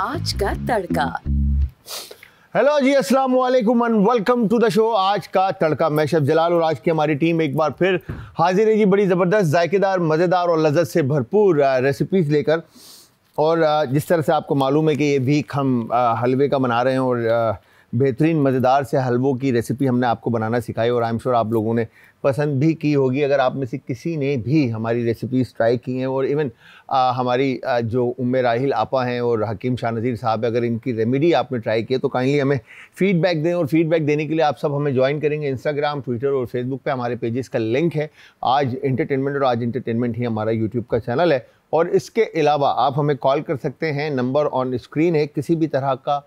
आज का तड़का। हेलो जी, अस्सलाम वालेकुम and welcome to the show Aaj Ka तड़का। मैं शेफ जलाल और आज की हमारी टीम एक बार फिर हाजिर है जी, बड़ी ज़बरदस्त, जायकेदार, मज़ेदार और लज्जत से भरपूर रेसिपीज़ लेकर। और जिस तरह से आपको मालूम है कि ये वीक हम हलवे का बना रहे हैं और बेहतरीन मज़ेदार से हलवों की रेसिपी हमने आपको बनाना सिखाई और आई एम श्योर आप लोगों ने पसंद भी की होगी। अगर आप में से किसी ने भी हमारी रेसिपीज़ ट्राई की हैं और इवन हमारी जो उम्मे राहिल आपा हैं और हकीम शाह नज़ीर साहब, अगर इनकी रेमेडी आपने ट्राई की है तो काइंडली हमें फ़ीडबैक दें। और फीडबैक देने के लिए आप सब हमें ज्वाइन करेंगे इंस्टाग्राम, ट्विटर और फेसबुक पे हमारे पेजेस का लिंक है आज एंटरटेनमेंट, और आज एंटरटेनमेंट ही हमारा यूट्यूब का चैनल है। और इसके अलावा आप हमें कॉल कर सकते हैं, नंबर ऑन स्क्रीन है। किसी भी तरह का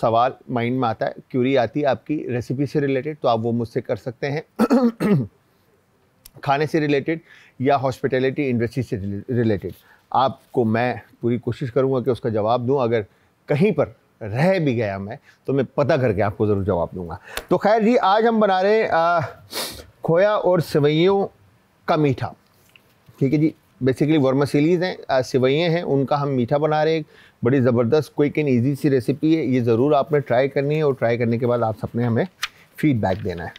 सवाल माइंड में आता है, क्यूरी आती है आपकी रेसिपी से रिलेटेड, तो आप वो मुझसे कर सकते हैं खाने से रिलेटेड या हॉस्पिटैलिटी इंडस्ट्री से रिलेटेड। आपको मैं पूरी कोशिश करूँगा कि उसका जवाब दूँ। अगर कहीं पर रह भी गया मैं तो मैं पता करके आपको ज़रूर जवाब दूँगा। तो खैर जी, आज हम बना रहे हैं खोया और सेवइयों का मीठा। ठीक है जी, बेसिकली वर्मासिलीज़ हैं, सेवइयाँ हैं, उनका हम मीठा बना रहे हैं। बड़ी ज़बरदस्त, क्विक एंड ईजी सी रेसिपी है, ये ज़रूर आपने ट्राई करनी है और ट्राई करने के बाद आप सबने हमें फ़ीडबैक देना है।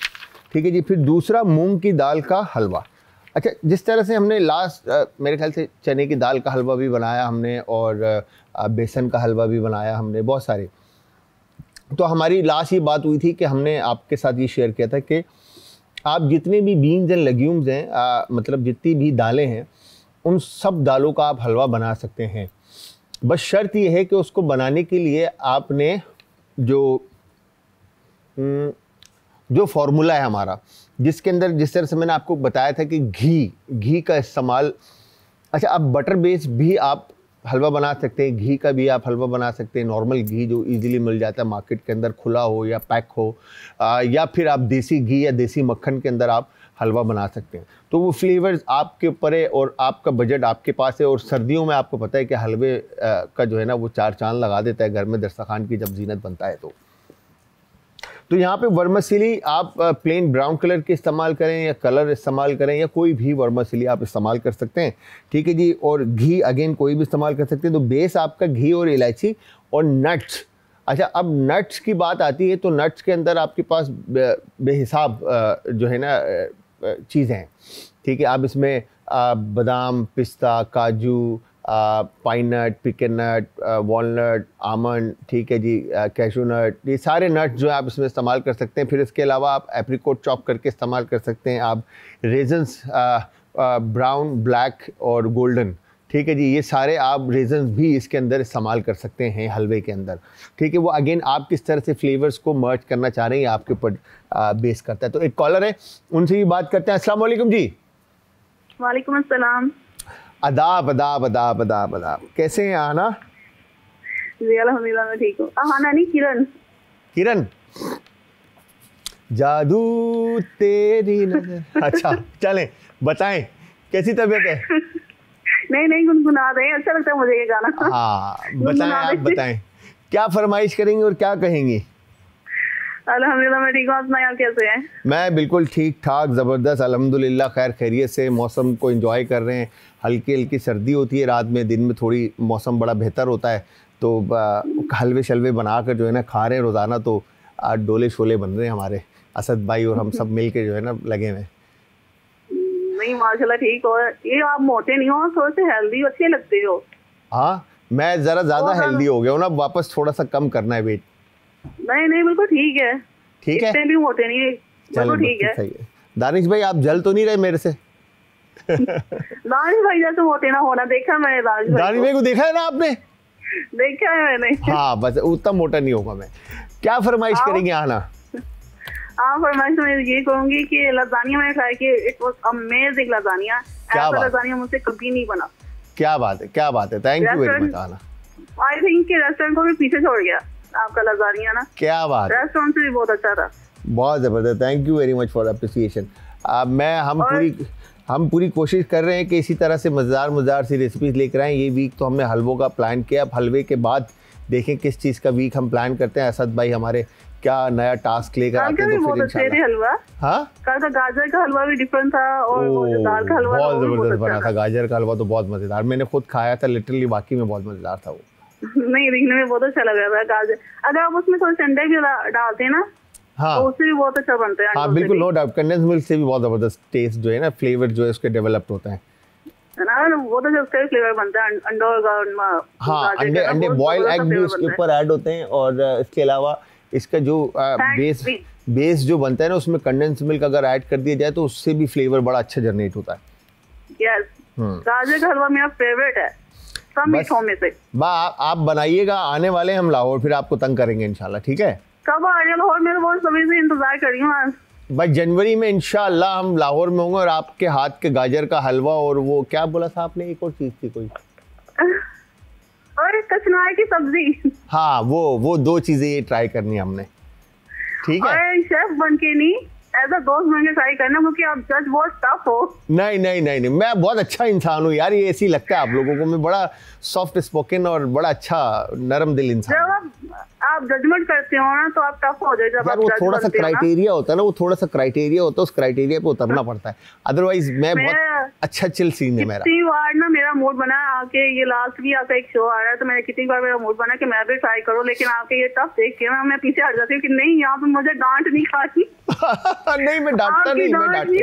ठीक है जी। फिर दूसरा, मूंग की दाल का हलवा। अच्छा, जिस तरह से हमने लास्ट मेरे ख्याल से चने की दाल का हलवा भी बनाया हमने और बेसन का हलवा भी बनाया हमने, बहुत सारे। तो हमारी लास्ट ये बात हुई थी कि हमने आपके साथ ये शेयर किया था कि आप जितने भी बीन्स एंड लेग्यूम्स हैं, मतलब जितनी भी दालें हैं, उन सब दालों का आप हलवा बना सकते हैं। बस शर्त यह है कि उसको बनाने के लिए आपने जो फार्मूला है हमारा, जिसके अंदर जिस तरह से मैंने आपको बताया था कि घी का इस्तेमाल। अच्छा, अब बटर बेस भी आप हलवा बना सकते हैं, घी का भी आप हलवा बना सकते हैं। नॉर्मल घी जो इजीली मिल जाता है मार्केट के अंदर, खुला हो या पैक हो, या फिर आप देसी घी या देसी मक्खन के अंदर आप हलवा बना सकते हैं। तो वो फ्लेवर्स आपके ऊपर है और आपका बजट आपके पास है। और सर्दियों में आपको पता है कि हलवे का जो है ना वो चार चांद लगा देता है घर में, दस्तरखान की जब जीनत बनता है। तो यहाँ पे वर्मासिली आप प्लेन ब्राउन कलर के इस्तेमाल करें या कलर इस्तेमाल करें या कोई भी वर्मासिली आप इस्तेमाल कर सकते हैं। ठीक है जी। और घी अगेन कोई भी इस्तेमाल कर सकते हैं। तो बेस आपका घी और इलायची और नट्स। अच्छा, अब नट्स की बात आती है तो नट्स के अंदर आपके पास बेहिसाब जो है ना चीज़ें हैं। ठीक है, आप इसमें बादाम, पिस्ता, काजू, पाइन नट, पिकन नट, वॉलनट, आमंड, ठीक है जी, कैशू नट, ये सारे नट जो है आप इसमें इस्तेमाल कर सकते हैं। फिर इसके अलावा आप एप्रिकॉट चॉप करके इस्तेमाल कर सकते हैं। आप रेजन्स, ब्राउन, ब्लैक और गोल्डन, ठीक है जी, ये सारे आप रेजन्स भी इसके अंदर इस्तेमाल कर सकते हैं हलवे के अंदर। ठीक है, वो अगेन आप किस तरह से फ्लेवर्स को मर्ज करना चाह रहे हैं आपके ऊपर बेस करता है। तो एक कॉलर है, उनसे भी बात करते हैं। अस्सलाम वालेकुम जी। वालेकुम अस्सलाम। अदाब अदाब अदाब अदाब अदाब, कैसे हैं आना? जी अल्हम्दुलिल्लाह, मैं ठीक हूँ। आना नहीं, किरण। किरण, जादू तेरी नजर। अच्छा चलें, बताएं कैसी तबीयत है? नहीं गुनगुना रहे हैं, अच्छा लगता है मुझे ये गाना। हाँ बताएं, आप बताएं क्या फरमाइश करेंगी और क्या कहेंगी? अल्हम्दुलिल्लाह मैं ठीक हूँ, आप सुनाएं, आप कैसे हैं? मैं बिल्कुल ठीक ठाक, ज़बरदस्त, अल्हम्दुलिल्लाह खैर खैरियत से। मौसम को एंजॉय कर रहे हैं। हल्की हल्की सर्दी होती है रात में, दिन में थोड़ी मौसम बड़ा बेहतर होता है। तो हलवे शलवे बना कर जो है ना खा रहे हैं रोज़ाना। तो डोले शोले बन रहे हैं हमारे असद भाई और हम सब मिल के जो है ना लगे हुए। नहीं माशाल्लाह ठीक हो। ये आप मोटे नहीं हो, थोड़े से हेल्दी अच्छे लगते हो। हाँ, मैं ज़रा ज़्यादा हेल्दी हो गया हूँ ना, वापस थोड़ा सा कम करना है वेट। नहीं बिल्कुल ठीक है। ठीक है, इतने भी मोटे नहीं है, बिल्कुल ठीक है। सही है। दानिश भाई, आप जल तो नहीं रहे मेरे से? दानिश भाई जैसे मोटे ना होना, देखा मैंने दानिश भाई को देखा है ना आपने? देखा है मैंने। हाँ बस उतना मोटा नहीं होगा मैं। क्या फरमाइश करेंगे आना? हाँ, फरमाइश मैं ये कहूंगी कि लजानिया मैंने ट्राई की, इट वाज अमेजिंग लजानिया। ऐसा लजानिया मुझसे कभी नहीं बना। क्या बात है, क्या बात है, थैंक यू वेरी मच आना। आई थिंक कि रेस्टोरेंट को भी पीछे छोड़ गया आपका लजानिया ना। क्या बात, रेस्टोरेंट से भी बहुत अच्छा था। बहुत ज़बरदस्त, thank you very much for appreciation. हम पूरी कोशिश कर रहे हैं कि इसी तरह से मज़ेदार सी रेसिपीज़ लेकर आएँ। ये वीक तो हमने हलवों का प्लान किया। अब हलवे के बाद देखें किस चीज़ का वीक हम प्लान करते हैं। असद भाई हमारे क्या नया टास्क लेकर आते हैं तो फिर इंशाल्लाह। हलवा, हाँ, कल का गाजर का हलवा भी डिफरेंट था और वो जो दाल का हलवा बहुत ज़बरदस्त बना था। गाजर का हलवा तो बहुत मज़ेदार, मैंने खुद खाया था लिटरली, वाकई में बहुत मज़ेदार था वो। नहीं, दिखने में बहुत अच्छा लग रहा था गाजर। अगर आप उसमें थोड़े अंडे भी डालते हैं ना, हाँ तो उससे भी बहुत अच्छा बनता है। हाँ बिल्कुल, नो डाउट, कंडेंस मिल्क से भी बहुत जबरदस्त टेस्ट जो है ना, फ्लेवर जो है उसके डेवलप्ड होता है ना, बहुत अच्छा उसका भी फ्लेवर बनता है अंडा और हाँ, अंडे बॉयल एग भी उसके ऊपर ऐड होते हैं। और इसके अलावा इसका जो बेस जो बनता है ना, उसमें कंडेंस मिल्क अगर ऐड कर दिया जाए तो उससे भी फ्लेवर बड़ा अच्छा जनरेट होता है। यस, गाजर का हलवा मेरा फेवरेट है सब मीठों में से। आप बनाइएगा, आने वाले हम लाहौर, फिर आपको तंग करेंगे इंशाल्लाह, ठीक है? कब आ रहे हो लाहौर? मैं तो बहुत समय से इंतजार कर रही हूँ। भाई जनवरी में इंशाल्लाह हम लाहौर में होंगे, और आपके हाथ के गाजर का हलवा और वो क्या बोला था आपने, एक और चीज थी कोई, और कचनार की सब्जी। हाँ वो 2 चीजें ये ट्राई करनी है हमने, ठीक है? और शेफ बन के नहीं, ऐसा दोस्त बन के ट्राई करना, क्योंकि आप जज बहुत टफ हो। नहीं, मैं बहुत अच्छा इंसान हूँ यार, ये ऐसी लगता है आप लोगों को। मैं बड़ा सॉफ्ट स्पोकन और बड़ा अच्छा नरम दिल इंसान। जब आप जजमेंट करते हो ना तो आप टफ हो जाए। जब यार वो थोड़ा सा क्राइटेरिया होता है ना, वो थोड़ा सा क्राइटेरिया होता है, उस क्राइटेरिया पे उतरना पड़ता है, अदरवाइज मैं बहुत अच्छा चिल सीन है मेरा। कितनी बार ना मेरा मूड बना आके, ये लास्ट भी आपका एक शो आ रहा है तो मैंने कितनी बार मेरा मूड बना कि मैं भी ट्राई करूं, लेकिन आपके ये टफ देख के मैं पीछे हट जाती हूँ कि नहीं, यहाँ पे मुझे डांट नहीं खानी। नहीं मैं डांटता नहीं, मैं डांटता नहीं,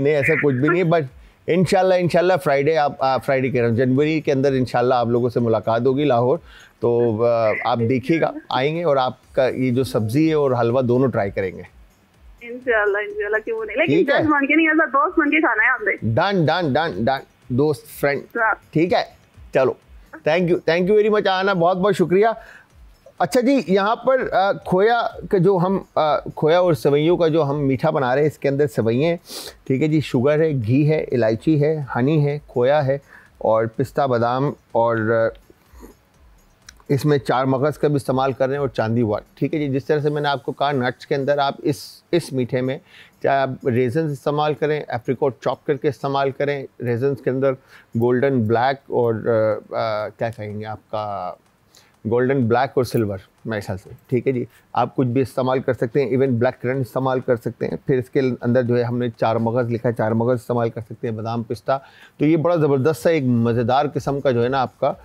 ऐसा कुछ भी नहीं है। बट इंशाल्लाह फ्राइडे, आप फ्राइडे कह रहे हो, जनवरी के अंदर इंशाल्लाह आप लोगों से मुलाकात होगी लाहौर, तो आप देखिएगा, आएंगे और आपका ये जो सब्जी है और हलवा दोनों ट्राई करेंगे इंशाल्लाह क्यों नहीं, लेकिन जज बन के नहीं, ऐसा दोस्त बन के खाना है आपने। डन दोस्त फ्रेंड, ठीक है? चलो, थैंक यू वेरी मच आना, बहुत बहुत शुक्रिया। अच्छा जी, यहाँ पर खोया का जो हम खोया और सेवइयों का जो हम मीठा बना रहे हैं, इसके अंदर सेवइयाँ, ठीक है जी, शुगर है, घी है, इलायची है, हनी है, खोया है और पिस्ता बादाम, और इसमें 4 मगज़ का भी इस्तेमाल कर रहे हैं और चांदी वाट, ठीक है जी। जिस तरह से मैंने आपको कहा, नट्स के अंदर आप इस मीठे में चाहे आप रेजन्स इस्तेमाल करें, एप्रिकॉट चॉप करके इस्तेमाल करें, रेजन्स के अंदर गोल्डन ब्लैक और क्या कहेंगे आपका, गोल्डन ब्लैक और सिल्वर मेरे ख्याल से, ठीक है जी। आप कुछ भी इस्तेमाल कर सकते हैं, इवन ब्लैक करंट इस्तेमाल कर सकते हैं। फिर इसके अंदर जो है हमने 4 मगज़ लिखा है, 4 मगज़ इस्तेमाल कर सकते हैं, बादाम, पिस्ता। तो ये बड़ा ज़बरदस्त सा एक मज़ेदार किस्म का जो है ना आपका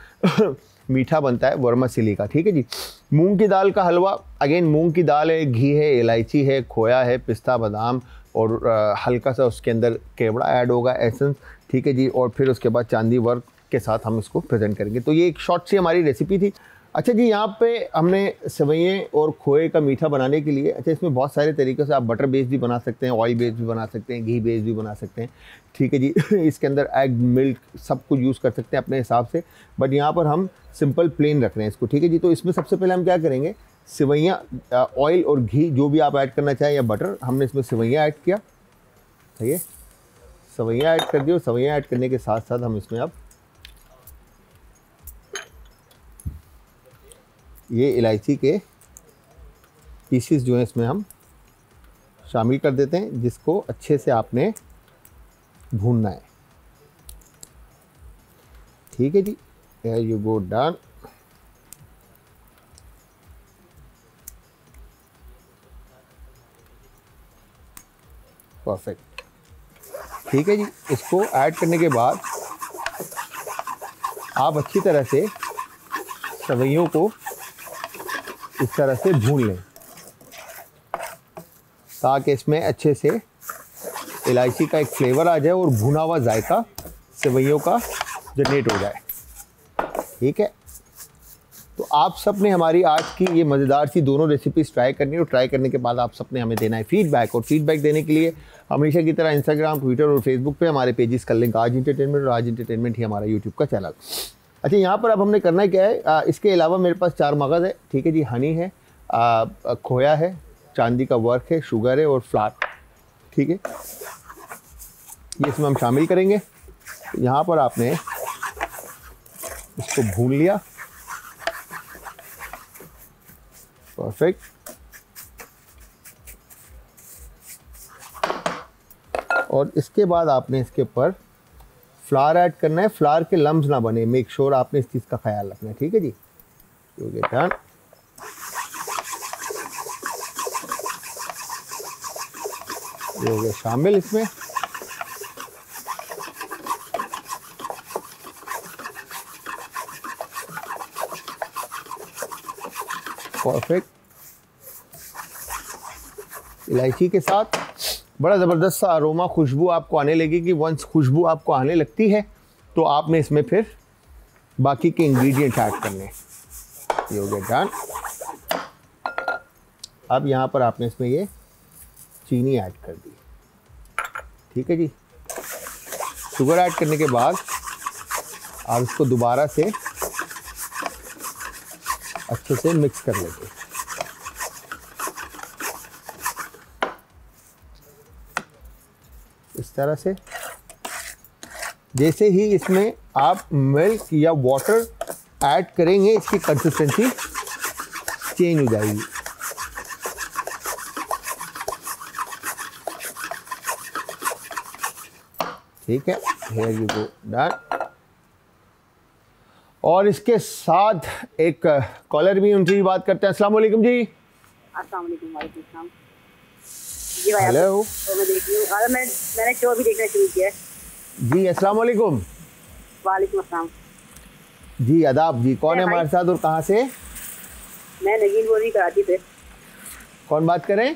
मीठा बनता है वर्मासिली का, ठीक है जी। मूंग की दाल का हलवा, अगेन मूंग की दाल है, घी है, इलायची है, खोया है, पिस्ता बादाम और हल्का सा उसके अंदर केवड़ा ऐड होगा, एसेंस, ठीक है जी। और फिर उसके बाद चांदी वर्क के साथ हम इसको प्रेजेंट करेंगे। तो ये एक शॉर्ट सी हमारी रेसिपी थी। अच्छा जी, यहाँ पे हमने सेवइयाँ और खोए का मीठा बनाने के लिए, अच्छा इसमें बहुत सारे तरीक़े से आप बटर बेस्ड भी बना सकते हैं, ऑयल बेस्ड भी बना सकते हैं, घी बेस्ड भी बना सकते हैं, ठीक है जी। इसके अंदर एग, मिल्क सब कुछ यूज़ कर सकते हैं अपने हिसाब से, बट यहाँ पर हम सिंपल प्लेन रख रहे हैं इसको, ठीक है जी। तो इसमें सबसे पहले हम क्या करेंगे, सेवइयाँ, ऑयल और घी जो भी आप ऐड करना चाहें या बटर, हमने इसमें सेवइयाँ ऐड किया, ठीक है, सेवइयाँ ऐड कर दिए। सेवइयाँ ऐड करने के साथ साथ हम इसमें अब ये इलायची के पीसेस जो हैं इसमें हम शामिल कर देते हैं, जिसको अच्छे से आपने भूनना है, ठीक है जी। There you go, done। Perfect, ठीक है जी। इसको ऐड करने के बाद आप अच्छी तरह से सेवइयों को इस तरह से भून लें, ताकि इसमें अच्छे से इलायची का एक फ्लेवर आ जाए और भुना हुआ जायका सेवइयों का जनरेट हो जाए, ठीक है। तो आप सब ने हमारी आज की ये मज़ेदार सी दोनों रेसिपीज़ ट्राई करनी है, और ट्राई करने के बाद आप सब ने हमें देना है फीडबैक। और फीडबैक देने के लिए हमेशा की तरह इंस्टाग्राम, ट्विटर और फेसबुक पे हमारे पेजेस का लिंक आज एंटरटेनमेंट, और आज एंटरटेनमेंट ही हमारा यूट्यूब का चैनल। अच्छा, यहाँ पर अब हमने करना क्या है, इसके अलावा मेरे पास 4 मगज़ है, ठीक है जी, हनी है, खोया है, चांदी का वर्क है, शुगर है और फ्लावर, ठीक है, ये इसमें हम शामिल करेंगे। यहाँ पर आपने इसको भून लिया, परफेक्ट। और इसके बाद आपने इसके ऊपर फ्लावर ऐड करना है, फ्लावर के लम्स ना बने, मेक श्योर आपने इस चीज़ का ख्याल रखना है, ठीक है जी। हो गया डन। ये हो गया शामिल इसमें। परफेक्ट। इलायची के साथ बड़ा ज़बरदस्त सा अरोमा, खुशबू आपको आने लगेगी। वंस खुशबू आपको आने लगती है तो आपने इसमें फिर बाकी के इंग्रेडिएंट ऐड करने। ये हो गया डन। अब यहाँ पर आपने इसमें ये चीनी ऐड कर दी, ठीक है जी। शुगर ऐड करने के बाद आप इसको दोबारा से अच्छे से मिक्स कर लेंगे। इस तरह से जैसे ही इसमें आप मिल्क या वाटर ऐड करेंगे इसकी कंसिस्टेंसी चेंज हो जाएगी। ठीक है, हियर यू गो, डन। और इसके साथ एक कॉलर भी उनसे ही बात करते हैं। अस्सलाम वालेकुम जी। अस्सलाम वालेकुम। वालेकुम सलाम जी भाई। हेलो। तो मैं देख रही हूँ, मैंने शो अभी देखना शुरू किया है जी। अस्सलाम वालेकुम। वालेकुम अस्सलाम जी, आदाब जी। कौन है हमारे साथ और कहाँ से? मैं नगीन बोल रही, कराची से। कौन बात करें?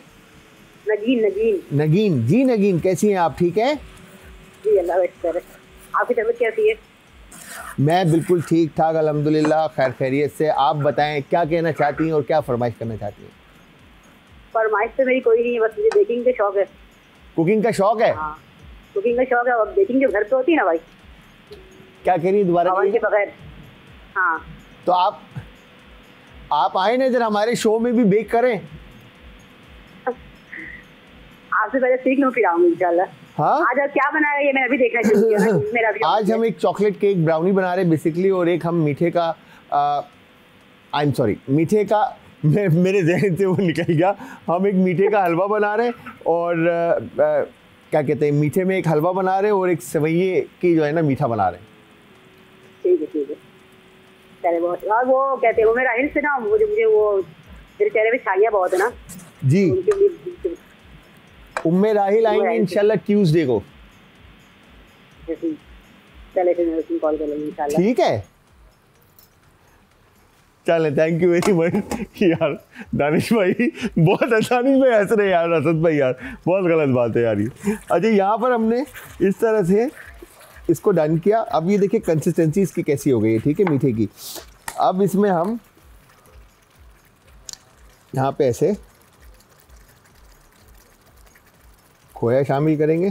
नगीन नगीन नगीन जी। नगीन, कैसी हैं आप? ठीक है जी, अल्लाह का शुक्र है। आपकी तबीयत कैसी है? मैं बिल्कुल ठीक ठाक, अल्हम्दुलिल्लाह, खैर खैरियत से। आप बताएं क्या कहना चाहती हैं और क्या फरमाइश करना चाहती हैं? फरमाइश तो मेरी कोई नहीं है, बस मुझे बेकिंग का शौक है। कुकिंग का शौक है? हाँ, कुकिंग का शौक है। और बेकिंग जो घर पे होती है ना भाई, क्या कह रही है दोबारा? ओवन के बगैर। हाँ, तो आप आए ना इधर, हमारे शो में भी बेक करें। आपसे पहले सीख लूँ फिर आऊँगी इंशाल्लाह। हाँ, आज आप क्या बनाया ये मैंने अभी देखना शुरू किया ना, मेरा भी आज हम एक चॉकलेट केक ब्राउनी बना रहे हैं बेसिकली, और एक हम मीठे का आई एम सॉरी, मीठे का मेरे जहन से वो निकल गया। हम एक मीठे का हलवा बना रहे हैं और क्या कहते हैं, मीठे में एक हलवा बना रहे हैं और एक सेवइये की जो है ना मीठा बना रहे हैं। ठीक है ठीक है। चले बहुत। और वो कहते हैं वो मेरा हिल्स से ना, मुझे वो मेरे चेहरे पे छाइयाँ बहुत है ना जी। उनके लिए उम्मे राहिल आएंगे इंशाल्लाह ट्यूसडे को। चले फिर मैं कॉल कर लूँगी इंशाल्लाह। ठीक है, चले, थैंक यू वेरी मच यार। दानिश भाई बहुत दानिश भाई हंस रहे यार, असद भाई यार बहुत गलत बात है यार ये। अच्छा, यहाँ पर हमने इस तरह से इसको डन किया। अब ये देखिए कंसिस्टेंसी इसकी कैसी हो गई है, ठीक है, मीठे की। अब इसमें हम यहाँ पे ऐसे खोया शामिल करेंगे।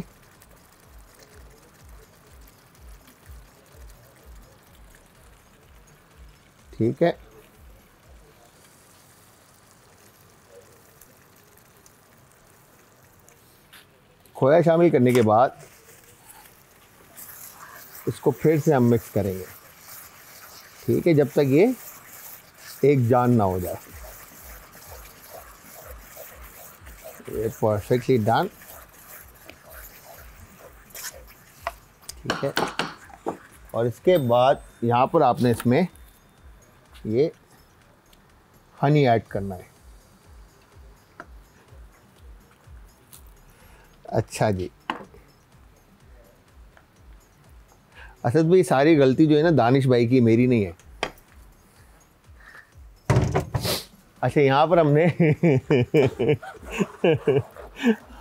ठीक है, खोया शामिल करने के बाद इसको फिर से हम मिक्स करेंगे, ठीक है, जब तक ये एक जान ना हो जाए। ये परफेक्टली डन, ठीक है। और इसके बाद यहाँ पर आपने इसमें ये हनी ऐड करना है। अच्छा जी, असद भाई सारी गलती जो है ना दानिश भाई की, मेरी नहीं है। अच्छा, यहाँ पर हमने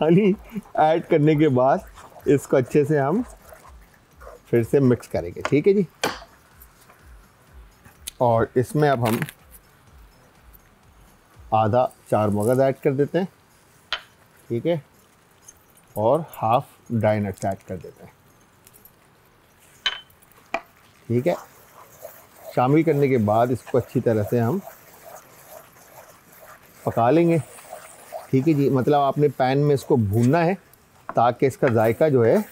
हनी ऐड करने के बाद इसको अच्छे से हम फिर से मिक्स करेंगे, ठीक है जी। और इसमें अब हम आधा चार मगज़ ऐड कर देते हैं, ठीक है, और हाफ ड्राई नट्स ऐड कर देते हैं, ठीक है। शामिल करने के बाद इसको अच्छी तरह से हम पका लेंगे, ठीक है जी। मतलब आपने पैन में इसको भूनना है ताकि इसका जायका जो है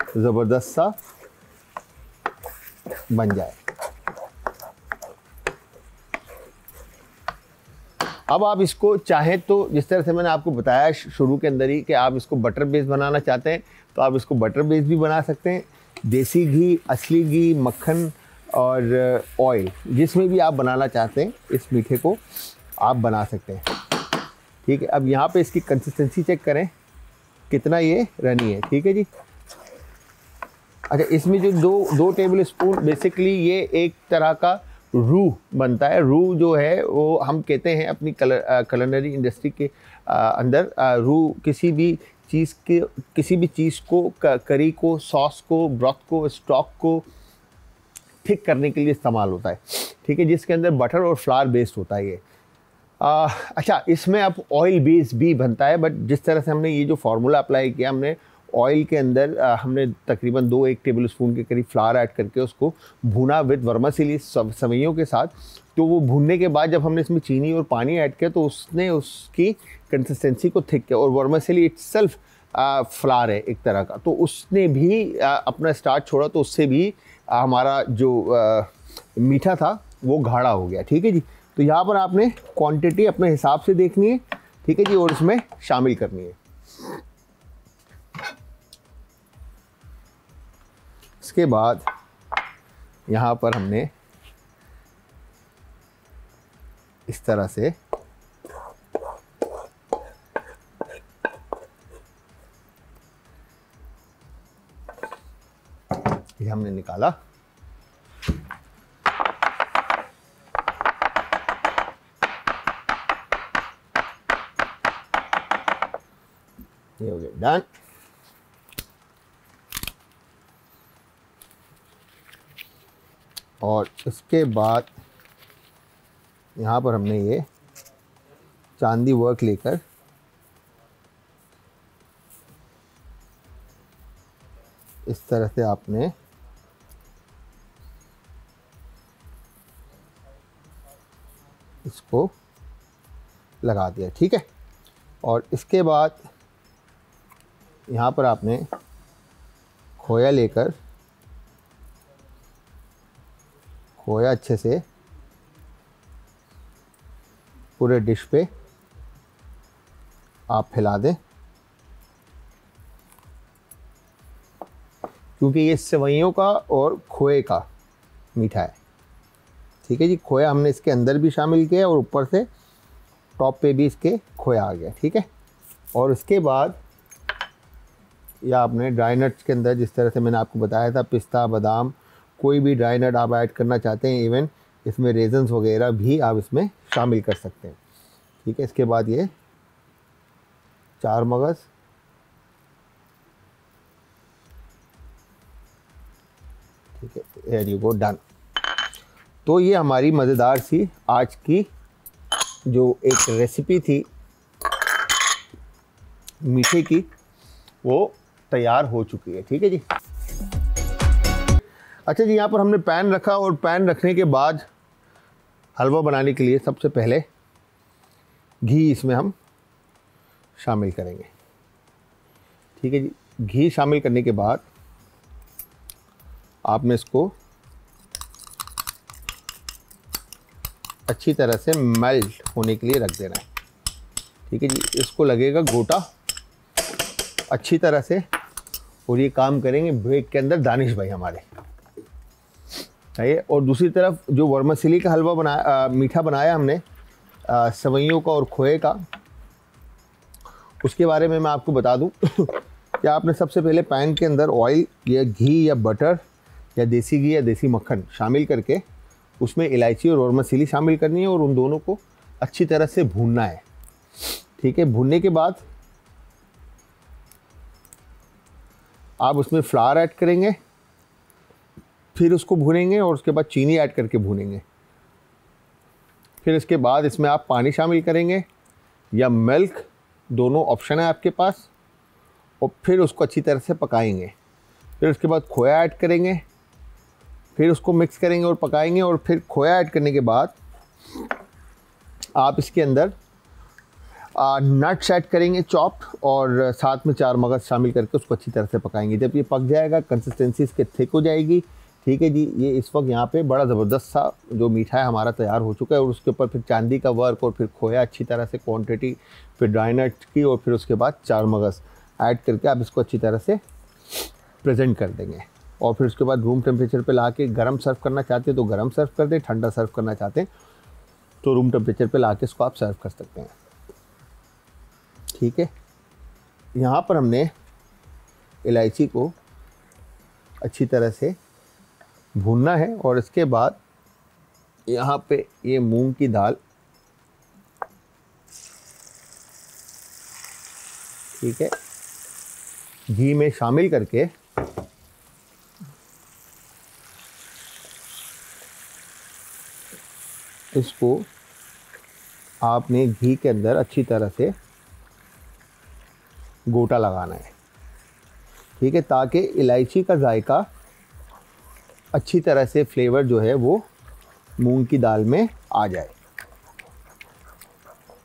ज़बरदस्त सा बन जाए। अब आप इसको चाहें तो जिस तरह से मैंने आपको बताया शुरू के अंदर ही कि आप इसको बटर बेस बनाना चाहते हैं तो आप इसको बटर बेस भी बना सकते हैं। देसी घी, असली घी, मक्खन और ऑयल, जिसमें भी आप बनाना चाहते हैं इस मीठे को आप बना सकते हैं, ठीक है। अब यहाँ पे इसकी कंसिस्टेंसी चेक करें कितना ये रनी है, ठीक है जी। अच्छा, इसमें जो दो टेबल स्पून बेसिकली ये एक तरह का रू बनता है। रू जो है वो हम कहते हैं अपनी culinary इंडस्ट्री के अंदर रू किसी भी चीज़ को करी को, सॉस को, ब्रॉथ को, स्टॉक को थिक करने के लिए इस्तेमाल होता है, ठीक है, जिसके अंदर बटर और फ्लावर बेस्ड होता है ये। अच्छा, इसमें अब ऑयल बेस भी बनता है, बट जिस तरह से हमने ये जो फार्मूला अप्लाई किया, हमने ऑयल के अंदर हमने तकरीबन 2-1 टेबल स्पून के करीब फ्लावर ऐड करके उसको भुना विद वर्मासिली सवैयों के साथ। तो वो भूनने के बाद जब हमने इसमें चीनी और पानी ऐड किया तो उसने उसकी कंसिस्टेंसी को थिक किया। और वर्मासिली इटसेल्फ फ्लावर है एक तरह का, तो उसने भी अपना स्टार्च छोड़ा, तो उससे भी हमारा जो मीठा था वो गाढ़ा हो गया, ठीक है जी। तो यहाँ पर आपने क्वांटिटी अपने हिसाब से देखनी है, ठीक है जी, और इसमें शामिल करनी है। इसके बाद यहाँ पर हमने इस तरह से ये हमने निकाला। ये हो गया डन। और इसके बाद यहाँ पर हमने ये चांदी वर्क लेकर इस तरह से आपने इसको लगा दिया, ठीक है। और इसके बाद यहाँ पर आपने खोया लेकर खोया अच्छे से पूरे डिश पे आप फैला दें, क्योंकि ये सेवइयों का और खोए का मीठा है, ठीक है जी। खोया हमने इसके अंदर भी शामिल किया और ऊपर से टॉप पे भी इसके खोया आ गया, ठीक है। और उसके बाद या आपने ड्राई नट्स के अंदर जिस तरह से मैंने आपको बताया था, पिस्ता, बादाम, कोई भी ड्राई नट आप ऐड करना चाहते हैं, इवन इसमें रेजन्स वगैरह भी आप इसमें शामिल कर सकते हैं, ठीक है। इसके बाद ये 4 मगज़, ठीक है, हियर यू गो, डन। तो ये हमारी मज़ेदार सी आज की जो एक रेसिपी थी मीठे की, वो तैयार हो चुकी है, ठीक है जी। अच्छा जी, यहाँ पर हमने पैन रखा और पैन रखने के बाद हलवा बनाने के लिए सबसे पहले घी इसमें हम शामिल करेंगे, ठीक है जी। घी शामिल करने के बाद आपने इसको अच्छी तरह से मेल्ट होने के लिए रख देना है, ठीक है जी। इसको लगेगा गोटा अच्छी तरह से, और ये काम करेंगे ब्रेक के अंदर दानिश भाई हमारे, है। और दूसरी तरफ जो वर्मासिली का हलवा बनाया, मीठा बनाया हमने सेवइयों का और खोए का, उसके बारे में मैं आपको बता दूं कि आपने सबसे पहले पैन के अंदर ऑयल या घी या बटर या देसी घी या देसी मक्खन शामिल करके उसमें इलायची और वर्मासिली शामिल करनी है और उन दोनों को अच्छी तरह से भूनना है, ठीक है। भूनने के बाद आप उसमें फ्लावर ऐड करेंगे, फिर उसको भूनेंगे और उसके बाद चीनी ऐड करके भूनेंगे। फिर इसके बाद इसमें आप पानी शामिल करेंगे या मिल्क, दोनों ऑप्शन है आपके पास, और फिर उसको अच्छी तरह से पकाएंगे। फिर उसके बाद खोया ऐड करेंगे, फिर उसको मिक्स करेंगे और पकाएंगे। और फिर खोया ऐड करने के बाद आप इसके अंदर नट्स ऐड करेंगे चॉप, और साथ में 4 मगज़ शामिल करके उसको अच्छी तरह से पकाएंगे। जब ये पक जाएगा, कंसिस्टेंसी इसके थिक हो जाएगी, ठीक है जी। ये इस वक्त यहाँ पे बड़ा ज़बरदस्त सा जो मीठा है हमारा तैयार हो चुका है। और उसके ऊपर फिर चांदी का वर्क और फिर खोया अच्छी तरह से क्वांटिटी, फिर ड्राई नट्स की, और फिर उसके बाद 4 मगज़ ऐड करके आप इसको अच्छी तरह से प्रेजेंट कर देंगे। और फिर उसके बाद रूम टेम्परेचर पे ला के गर्म सर्व करना चाहते हैं तो गर्म सर्व कर दें, ठंडा सर्व करना चाहते हैं तो रूम टेम्परेचर पे ला के इसको आप सर्व कर सकते हैं, ठीक है। यहाँ पर हमने इलायची को अच्छी तरह से भूनना है और इसके बाद यहाँ पे ये मूंग की दाल, ठीक है, घी में शामिल करके इसको आपने घी के अंदर अच्छी तरह से गोटा लगाना है, ठीक है, ताकि इलायची का जायका अच्छी तरह से फ्लेवर जो है वो मूंग की दाल में आ जाए।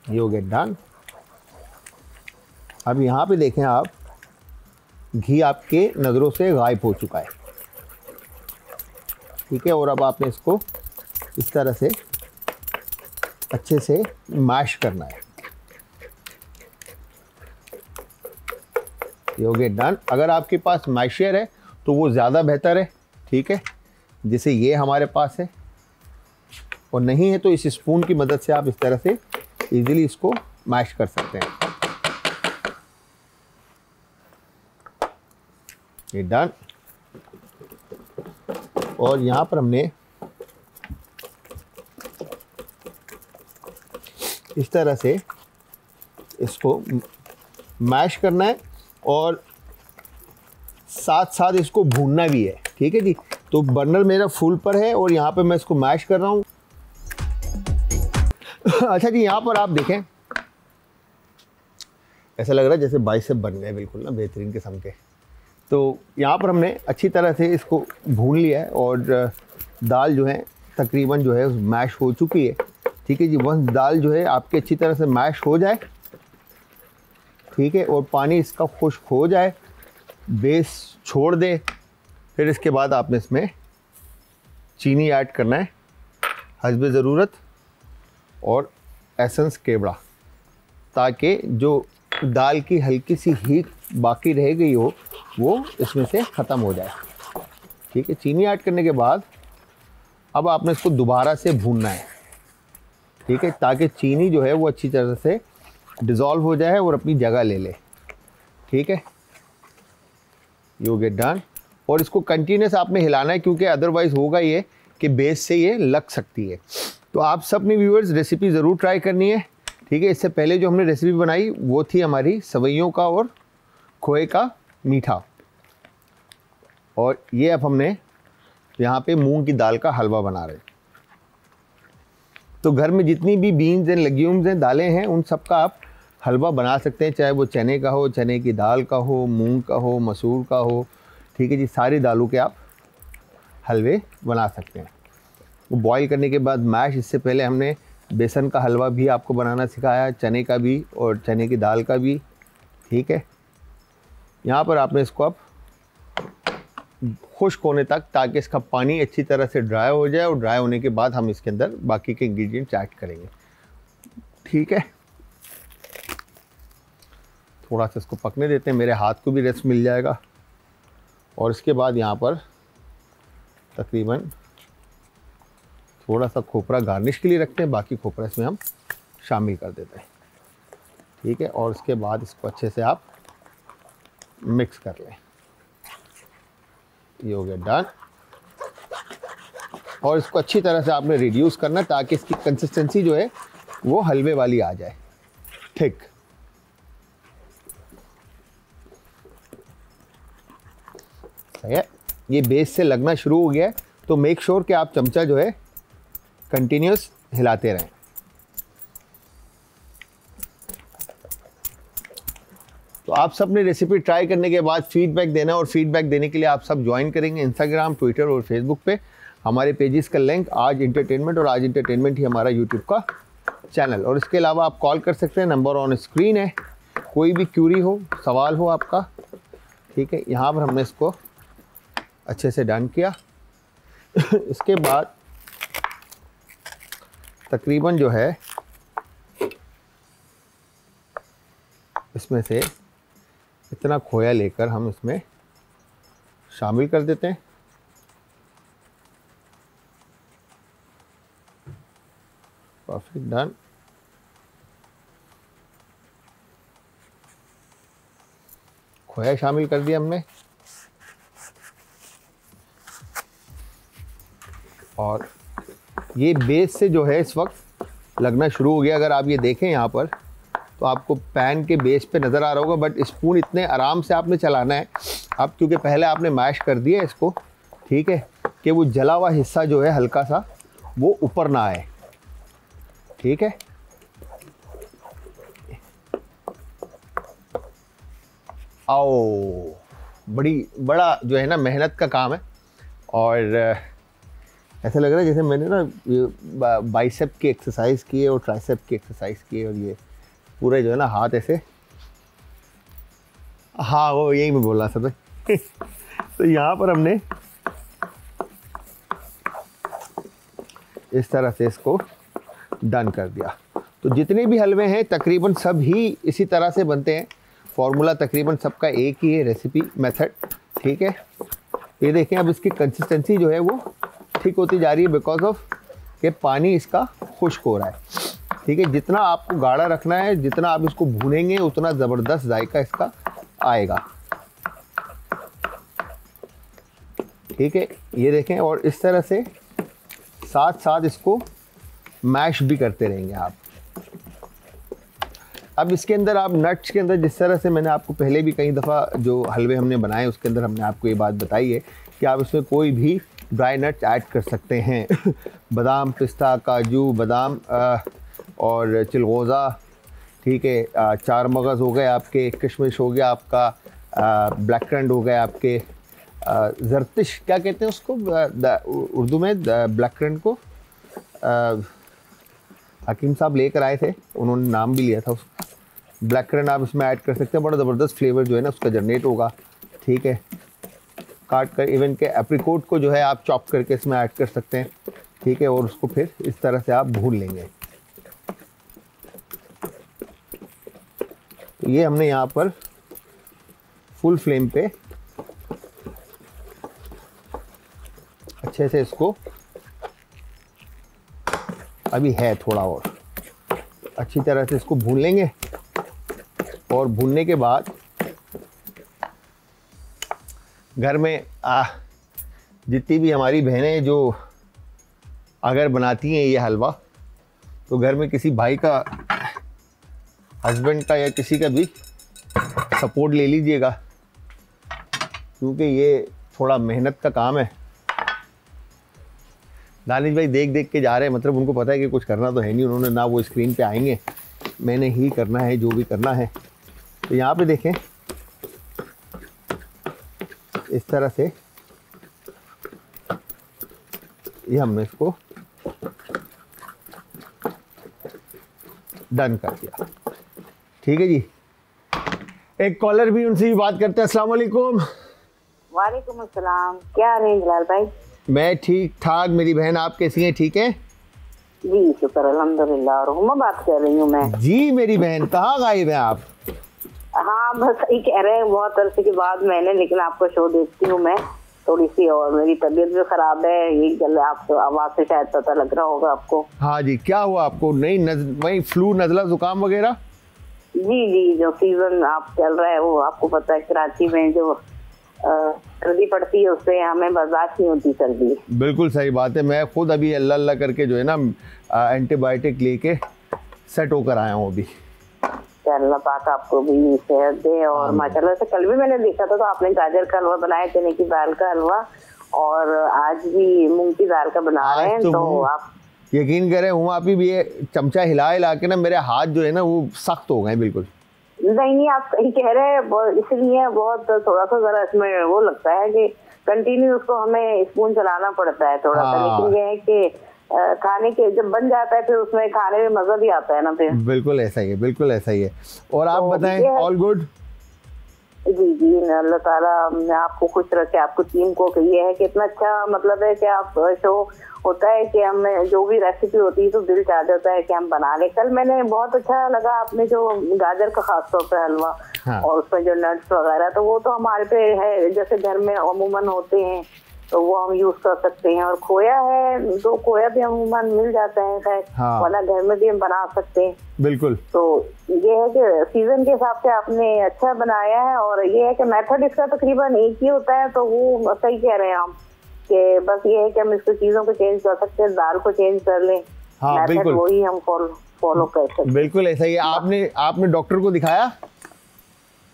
You get done. अब यहाँ पे देखें आप, घी आपके नज़रों से गायब हो चुका है, ठीक है। और अब आपने इसको इस तरह से अच्छे से मैश करना है। You get done. अगर आपके पास मैशर है तो वो ज़्यादा बेहतर है, ठीक है, जैसे ये हमारे पास है, और नहीं है तो इस स्पून की मदद से आप इस तरह से इजीली इसको मैश कर सकते हैं। ये डन। और यहाँ पर हमने इस तरह से इसको मैश करना है और साथ साथ इसको भूनना भी है, ठीक है जी। तो बर्नर मेरा फुल पर है और यहाँ पे मैं इसको मैश कर रहा हूँ। अच्छा जी, यहाँ पर आप देखें, ऐसा लग रहा है जैसे बाइसेप बन गए बिल्कुल ना, बेहतरीन किस्म के। तो यहाँ पर हमने अच्छी तरह से इसको भून लिया है और दाल जो है तकरीबन जो है मैश हो चुकी है, ठीक है जी। वंस दाल जो है आपकी अच्छी तरह से मैश हो जाए, ठीक है, और पानी इसका खुश्क हो जाए, बेस छोड़ दे, फिर इसके बाद आपने इसमें चीनी ऐड करना है हस्बे ज़रूरत और एसेंस केवड़ा, ताकि जो दाल की हल्की सी हीट बाकी रह गई हो वो इसमें से ख़त्म हो जाए, ठीक है। चीनी ऐड करने के बाद अब आपने इसको दोबारा से भूनना है, ठीक है, ताकि चीनी जो है वो अच्छी तरह से डिज़ोल्व हो जाए और अपनी जगह ले ले, ठीक है। You get done. और इसको कंटिन्यूस आपने हिलाना है, क्योंकि अदरवाइज़ होगा ये कि बेस से ये लग सकती है। तो आप सब अपने व्यूअर्स रेसिपी ज़रूर ट्राई करनी है, ठीक है। इससे पहले जो हमने रेसिपी बनाई वो थी हमारी सवैयों का और खोए का मीठा, और ये अब हमने यहाँ पे मूंग की दाल का हलवा बना रहे हैं। तो घर में जितनी भी बीन्स एंड लेग्यूम्स हैं, दालें हैं, उन सब का आप हलवा बना सकते हैं, चाहे वो चने का हो, चने की दाल का हो, मूंग का हो, मसूर का हो, ठीक है जी। सारी दालों के आप हलवे बना सकते हैं। वो बॉईल करने के बाद मैश, इससे पहले हमने बेसन का हलवा भी आपको बनाना सिखाया, चने का भी और चने की दाल का भी, ठीक है। यहाँ पर आपने इसको अब खुश्क होने तक, ताकि इसका पानी अच्छी तरह से ड्राई हो जाए, और ड्राई होने के बाद हम इसके अंदर बाकी के इंग्रेडिएंट्स ऐड करेंगे, ठीक है। थोड़ा सा इसको पकने देते हैं, मेरे हाथ को भी रेस्ट मिल जाएगा। और इसके बाद यहाँ पर तकरीबन थोड़ा सा खोपरा गार्निश के लिए रखते हैं, बाकी खोपरा इसमें हम शामिल कर देते हैं, ठीक है। और उसके बाद इसको अच्छे से आप मिक्स कर लें। ये हो गया डन। और इसको अच्छी तरह से आपने रिड्यूस करना, ताकि इसकी कंसिस्टेंसी जो है वो हलवे वाली आ जाए, ठीक। सही है। ये बेस से लगना शुरू हो गया है, तो मेक श्योर कि आप चमचा जो है कंटिन्यूस हिलाते रहें। तो आप सब ने रेसिपी ट्राई करने के बाद फीडबैक देना, और फीडबैक देने के लिए आप सब ज्वाइन करेंगे इंस्टाग्राम, ट्विटर और फेसबुक पे हमारे पेजेस का लिंक आज इंटरटेनमेंट, और आज इंटरटेनमेंट ही हमारा यूट्यूब का चैनल। और इसके अलावा आप कॉल कर सकते हैं, नंबर ऑन स्क्रीन है। कोई भी क्यूरी हो, सवाल हो आपका, ठीक है। यहाँ पर हमने इसको अच्छे से डन किया। इसके बाद तकरीबन जो है इसमें से इतना खोया लेकर हम इसमें शामिल कर देते हैं। Perfect done. खोया शामिल कर दिया हमने, और ये बेस से जो है इस वक्त लगना शुरू हो गया। अगर आप ये देखें यहाँ पर तो आपको पैन के बेस पे नज़र आ रहा होगा, बट स्पून इतने आराम से आपने चलाना है अब, क्योंकि पहले आपने मैश कर दिया है इसको, ठीक है, कि वो जला हुआ हिस्सा जो है हल्का सा वो ऊपर ना आए, ठीक है। आओ, बड़ा जो है ना मेहनत का काम है, और ऐसा लग रहा है जैसे मैंने ना ये बाइसेप की एक्सरसाइज की है और ट्राइसेप की एक्सरसाइज की है, और ये पूरे जो है ना हाथ ऐसे, हाँ वो यही मैं बोल रहा था भाई। तो यहाँ पर हमने इस तरह से इसको डन कर दिया। तो जितने भी हलवे हैं तकरीबन सब ही इसी तरह से बनते हैं, फॉर्मूला तकरीबन सबका एक ही है, रेसिपी मेथड, ठीक है। ये देखें अब इसकी कंसिस्टेंसी जो है वो ठीक होती जा रही है, बिकॉज ऑफ कि पानी इसका खुश्क हो रहा है, ठीक है। जितना आपको गाढ़ा रखना है, जितना आप इसको भूनेंगे उतना ज़बरदस्त जायका इसका आएगा, ठीक है। ये देखें, और इस तरह से साथ साथ इसको मैश भी करते रहेंगे आप। अब इसके अंदर आप नट्स के अंदर, जिस तरह से मैंने आपको पहले भी कई दफ़ा जो हलवे हमने बनाए उसके अंदर हमने आपको ये बात बताई है कि आप इसमें कोई भी ड्राई नट्स ऐड कर सकते हैं। बादाम, पिस्ता, काजू, बादाम और चिलगोज़ा, ठीक है, चार मगज़ हो गए आपके, किशमिश हो गया आपका, ब्लैक करंट हो गए आपके, जरतिश क्या कहते हैं उसको उर्दू में, ब्लैक करंट को हकीम साहब लेकर आए थे, उन्होंने नाम भी लिया था उसका। ब्लैक करंट आप इसमें ऐड कर सकते हैं, बड़ा ज़बरदस्त फ्लेवर जो है ना उसका जनरेट होगा, ठीक है। काट कर इवन के एप्रिकोट को जो है आप चॉप करके इसमें ऐड कर सकते हैं, ठीक है, और उसको फिर इस तरह से आप भून लेंगे। तो ये हमने यहाँ पर फुल फ्लेम पे अच्छे से इसको, अभी है थोड़ा और, अच्छी तरह से इसको भून लेंगे। और भूनने के बाद घर में जितनी भी हमारी बहनें जो अगर बनाती हैं ये हलवा, तो घर में किसी भाई का, हस्बैंड का या किसी का भी सपोर्ट ले लीजिएगा, क्योंकि ये थोड़ा मेहनत का काम है। दानिश भाई देख देख के जा रहे हैं, मतलब उनको पता है कि कुछ करना तो है नहीं, उन्होंने ना वो स्क्रीन पे आएंगे, मैंने ही करना है जो भी करना है। तो यहाँ पे देखें इस तरह से ये हमने इसको डन कर दिया, ठीक है जी। एक कॉलर भी, उनसे भी बात करते हैं। अस्सलाम वालेकुम। वालेकुम अस्सलाम, क्या हाल है जलाल भाई? मैं ठीक ठाक, मेरी बहन आप कैसी हैं? ठीक है जी, शुक्र अल्हम्दुलिल्लाह। और हुमा बात कर रही हूँ मैं। जी मेरी बहन, कहाँ गायब हैं आप? हाँ बस यही कह रहे हैं, बहुत अरसे के बाद मैंने, लेकिन आपको शो देखती हूँ मैं थोड़ी सी, और मेरी तबीयत भी खराब है, यही गल आपको आवाज से शायद पता लग रहा होगा आपको। हाँ जी, क्या हुआ आपको? नहीं वही फ्लू, नजला, जुकाम वगैरह? जी जी, जो सीजन आप चल रहा है वो आपको पता है, कराची में जो सर्दी पड़ती है उससे हमें बर्दाश्त नहीं होती सर्दी। बिल्कुल सही बात है। मैं खुद अभी अल्लाह अल्लाह करके जो है ना एंटीबायोटिक लेके सेट होकर आया हूँ अभी। अल्लाह पाक आपको भी सेहत दे। और माशाल्लाह से कल भी मैंने देखा था तो आपने गाजर का हलवा बनाया, चने की दाल का हलवा, और आज भी मूंग की दाल का बना रहे हैं। तो आप यकीन करें हूँ, आप भी ये चमचा हिला हिला के ना मेरे हाथ जो है ना वो सख्त हो गए बिल्कुल। नहीं, आप सही कह रहे हैं, इसलिए बहुत थोड़ा सा जरा इसमें वो लगता है कि कंटिन्यू उसको हमें स्पून चलाना पड़ता है थोड़ा सा, लेकिन ये है कि खाने के जब बन जाता है फिर उसमें खाने में मजा भी आता है ना फिर। बिल्कुल ऐसा ही है, बिल्कुल ऐसा ही है। और आप बताएं, ऑल गुड? जी जी, अल्लाह ताला आपको खुश रखे, आपको टीम को। ये है कि इतना अच्छा मतलब है कि आप शो होता है कि हमें जो भी रेसिपी होती है तो दिल चाह जाता है कि हम बना लें। कल मैंने बहुत अच्छा लगा आपने जो गाजर का खास तौर पर हलवा, हाँ। और उसमें जो नट्स वगैरह, तो वो तो हमारे पे है, जैसे घर में अमूमन होते हैं तो वो हम यूज कर सकते हैं। और खोया है तो खोया भी अमूमन मिल जाता है, खैर हाँ। वरना घर में भी हम बना सकते हैं। बिल्कुल। तो ये है कि सीजन के हिसाब से आपने अच्छा बनाया है, और ये है कि मेथड इसका तकरीबन एक ही होता है, तो वो सही कह रहे हैं आप। कि बस ये है कि हम इसको चीजों को चेंज कर सकते हैं, दाल को चेंज कर लें। हाँ बिल्कुल, वही हम फॉलो कर सकते हैं। बिल्कुल ऐसा ही। आपने डॉक्टर को दिखाया?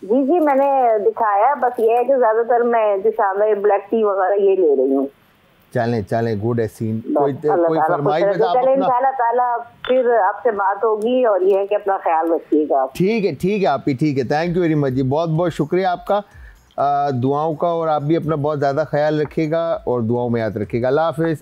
जी मैंने दिखाया, बस ये है कि ज्यादातर मैं जो शाम में ब्लैक टी वगैरह ये ले रही हूँ। चलें गुड है सीन। कोई फरमाइश बता आप अपना? इंशाल्लाह ताला फिर आपसे बात होगी, और ये है कि अपना ख्याल रखिएगा। ठीक है आप ही, ठीक है। थैंक यू वेरी मच जी, बहुत बहुत शुक्रिया आपका दुआओं का, और आप भी अपना बहुत ज़्यादा ख्याल रखिएगा और दुआओं में याद रखिएगा। अल्लाह हाफिज़।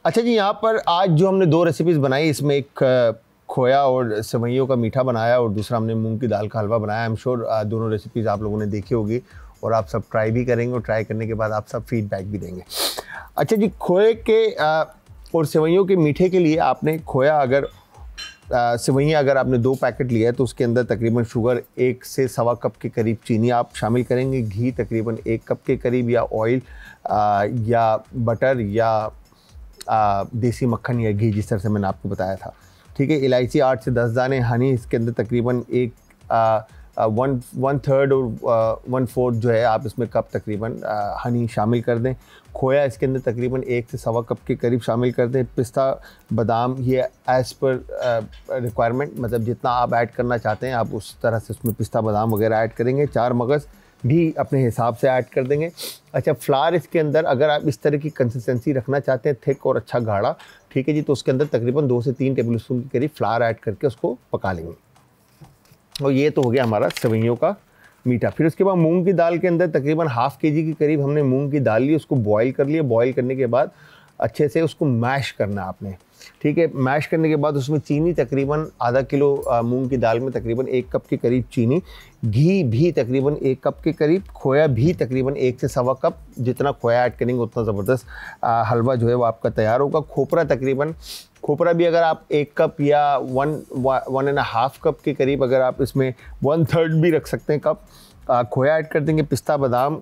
अच्छा जी, यहाँ पर आज जो हमने 2 रेसिपीज़ बनाई, इसमें एक खोया और सेवइयों का मीठा बनाया और दूसरा हमने मूंग की दाल का हलवा बनाया। आई एम श्योर दोनों रेसिपीज़ आप लोगों ने देखी होगी और आप सब ट्राई भी करेंगे, और ट्राई करने के बाद आप सब फीडबैक भी देंगे। अच्छा जी, खोए के और सेवइयों के मीठे के लिए आपने खोया अगर सेवइयाँ अगर आपने 2 पैकेट लिया है तो उसके अंदर तकरीबन शुगर 1 से सवा कप के करीब चीनी आप शामिल करेंगे, घी तकरीबन 1 कप के करीब, या ऑयल या बटर या देसी मक्खन या घी, जिस तरह से मैंने आपको बताया था। ठीक है, इलायची 8 से 10 दाने, हनी इसके अंदर तकरीबन 1/3 और 1/4 जो है आप इसमें कप तकरीबन हनी शामिल कर दें। खोया इसके अंदर तकरीबन 1 से सवा कप के करीब शामिल कर दें। पिस्ता बादाम ये एज़ पर रिक्वायरमेंट, मतलब जितना आप ऐड करना चाहते हैं आप उस तरह से उसमें पिस्ता बादाम वगैरह ऐड करेंगे। 4 मगज़ भी अपने हिसाब से ऐड कर देंगे। अच्छा, फ्लावर इसके अंदर अगर आप इस तरह की कंसिस्टेंसी रखना चाहते हैं, थिक और अच्छा गाढ़ा, ठीक है जी, तो उसके अंदर तकरीबन 2 से 3 टेबल स्पून के करीब फ्लावर ऐड करके उसको पका लेंगे। और ये तो हो गया हमारा सेवइयों का मीठा। फिर उसके बाद मूंग की दाल के अंदर तकरीबन ½ kg के करीब हमने मूंग की दाल ली, उसको बॉईल कर लिया। बॉईल करने के बाद अच्छे से उसको मैश करना आपने, ठीक है। मैश करने के बाद उसमें चीनी तकरीबन ½ किलो मूंग की दाल में तकरीबन 1 कप के करीब चीनी, घी भी तकरीबन 1 कप के करीब, खोया भी तकरीबन 1 से सवा कप। जितना खोया ऐड करेंगे उतना ज़बरदस्त हलवा जो है वो आपका तैयार होगा। खोपरा भी अगर आप 1 कप या 1.5 कप के करीब, अगर आप इसमें 1/3 भी रख सकते हैं कप खोया ऐड कर देंगे। पिस्ता बादाम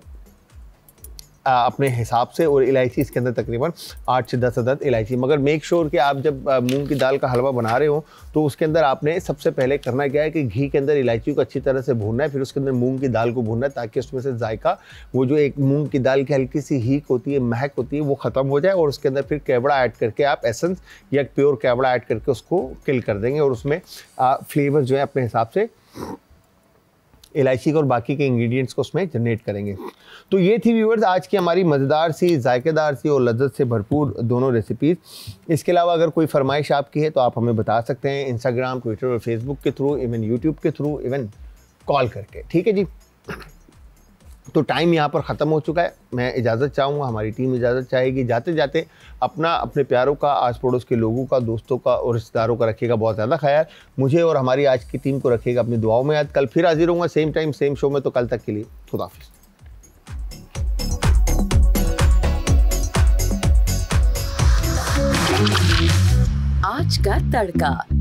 अपने हिसाब से, और इलायची इसके अंदर तकरीबन 8 से 10 अदद इलायची। मगर मेक श्योर कि आप जब मूंग की दाल का हलवा बना रहे हो तो उसके अंदर आपने सबसे पहले करना क्या है कि घी के अंदर इलायची को अच्छी तरह से भूनना है, फिर उसके अंदर मूंग की दाल को भूनना है, ताकि उसमें से जायका, वो जो एक मूंग की दाल की हल्की सी हीक होती है, महक होती है, वो ख़त्म हो जाए। और उसके अंदर फिर केवड़ा ऐड करके आप एसेंस या प्योर केवड़ा ऐड करके उसको किल कर देंगे, और उसमें फ्लेवर जो है अपने हिसाब से इलायची और बाकी के इंग्रेडिएंट्स को उसमें जनरेट करेंगे। तो ये थी व्यूअर्स आज की हमारी मज़ेदार सी, जायकेदार सी और लज्जत से भरपूर दोनों रेसिपीज़। इसके अलावा अगर कोई फरमाइश आपकी है तो आप हमें बता सकते हैं इंस्टाग्राम, ट्विटर और फेसबुक के थ्रू, इवन यूट्यूब के थ्रू, इवन कॉल करके, ठीक है जी। तो टाइम यहाँ पर ख़त्म हो चुका है, मैं इजाज़त चाहूँगा, हमारी टीम इजाज़त चाहेगी। जाते जाते अपने प्यारों का, आस पड़ोस के लोगों का, दोस्तों का और रिश्तेदारों का रखिएगा बहुत ज़्यादा ख्याल। मुझे और हमारी आज की टीम को रखिएगा अपनी दुआओं में याद। कल फिर हाजिर होऊंगा सेम टाइम सेम शो में, तो कल तक के लिए खुदा हाफिज़। आज का तड़का।